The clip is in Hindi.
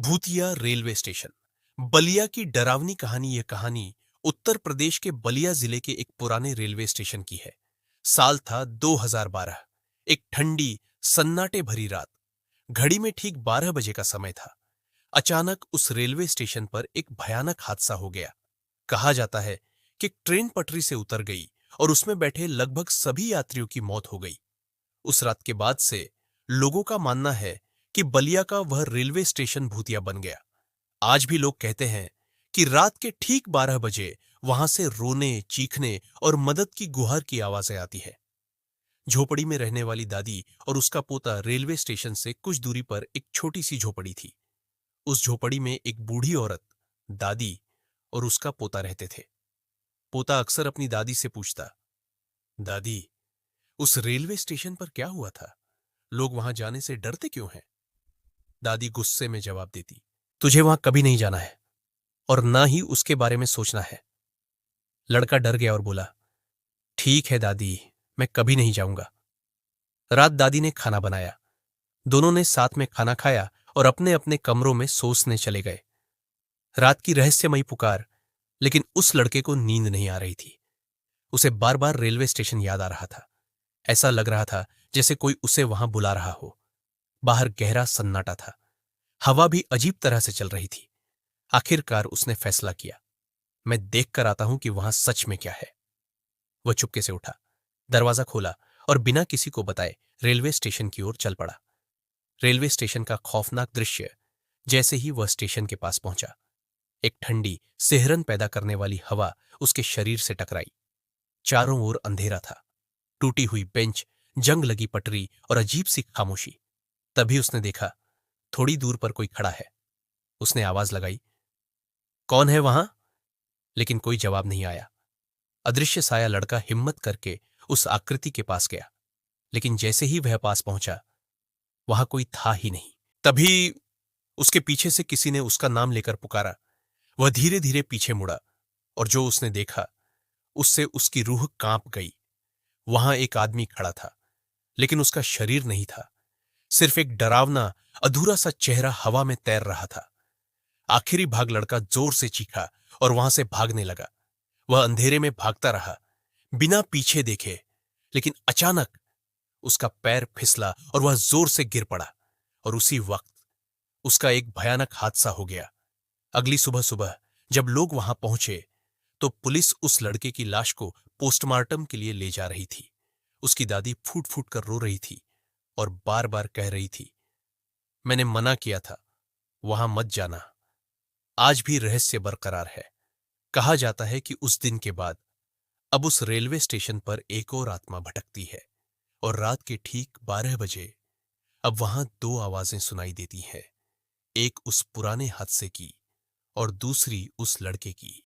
भूतिया रेलवे स्टेशन। बलिया की डरावनी कहानी। यह कहानी उत्तर प्रदेश के बलिया जिले के एक पुराने रेलवे स्टेशन की है। साल था 2012। एक ठंडी सन्नाटे भरी रात। घड़ी में ठीक 12 बजे का समय था। अचानक उस रेलवे स्टेशन पर एक भयानक हादसा हो गया। कहा जाता है कि ट्रेन पटरी से उतर गई और उसमें बैठे लगभग सभी यात्रियों की मौत हो गई। उस रात के बाद से लोगों का मानना है कि बलिया का वह रेलवे स्टेशन भूतिया बन गया। आज भी लोग कहते हैं कि रात के ठीक 12 बजे वहां से रोने, चीखने और मदद की गुहार की आवाजें आती है। झोपड़ी में रहने वाली दादी और उसका पोता रेलवे स्टेशन से कुछ दूरी पर एक छोटी सी झोपड़ी थी। उस झोपड़ी में एक बूढ़ी औरत, दादी और उसका पोता रहते थे। पोता अक्सर अपनी दादी से पूछता, दादी, उस रेलवे स्टेशन पर क्या हुआ था? लोग वहां जाने से डरते क्यों हैं? दादी गुस्से में जवाब देती, तुझे वहां कभी नहीं जाना है और ना ही उसके बारे में सोचना है। लड़का डर गया और बोला, ठीक है दादी, मैं कभी नहीं जाऊंगा। रात दादी ने खाना बनाया। दोनों ने साथ में खाना खाया और अपने अपने कमरों में सोचने चले गए। रात की रहस्यमयी पुकार, लेकिन उस लड़के को नींद नहीं आ रही थी। उसे बार बार रेलवे स्टेशन याद आ रहा था। ऐसा लग रहा था जैसे कोई उसे वहां बुला रहा हो। बाहर गहरा सन्नाटा था। हवा भी अजीब तरह से चल रही थी। आखिरकार उसने फैसला किया, मैं देख कर आता हूं कि वहां सच में क्या है। वह चुपके से उठा, दरवाजा खोला और बिना किसी को बताए रेलवे स्टेशन की ओर चल पड़ा। रेलवे स्टेशन का खौफनाक दृश्य। जैसे ही वह स्टेशन के पास पहुंचा, एक ठंडी सिहरन पैदा करने वाली हवा उसके शरीर से टकराई। चारों ओर अंधेरा था। टूटी हुई बेंच, जंग लगी पटरी और अजीब सी खामोशी। तभी उसने देखा, थोड़ी दूर पर कोई खड़ा है। उसने आवाज लगाई, कौन है वहां? लेकिन कोई जवाब नहीं आया। अदृश्य साया लड़का हिम्मत करके उस आकृति के पास गया, लेकिन जैसे ही वह पास पहुंचा, वहां कोई था ही नहीं। तभी उसके पीछे से किसी ने उसका नाम लेकर पुकारा। वह धीरे धीरे पीछे मुड़ा और जो उसने देखा, उससे उसकी रूह कांप गई। वहां एक आदमी खड़ा था, लेकिन उसका शरीर नहीं था। सिर्फ एक डरावना, अधूरा सा चेहरा हवा में तैर रहा था। आखिरी भाग लड़का जोर से चीखा और वहां से भागने लगा। वह अंधेरे में भागता रहा, बिना पीछे देखे। लेकिन अचानक उसका पैर फिसला और वह जोर से गिर पड़ा। और उसी वक्त उसका एक भयानक हादसा हो गया। अगली सुबह सुबह जब लोग वहां पहुंचे, तो पुलिस उस लड़के की लाश को पोस्टमार्टम के लिए ले जा रही थी। उसकी दादी फूट फूट कर रो रही थी और बार बार कह रही थी, मैंने मना किया था, वहां मत जाना। आज भी रहस्य बरकरार है। कहा जाता है कि उस दिन के बाद अब उस रेलवे स्टेशन पर एक और आत्मा भटकती है और रात के ठीक 12 बजे अब वहां दो आवाजें सुनाई देती हैं। एक उस पुराने हादसे की और दूसरी उस लड़के की।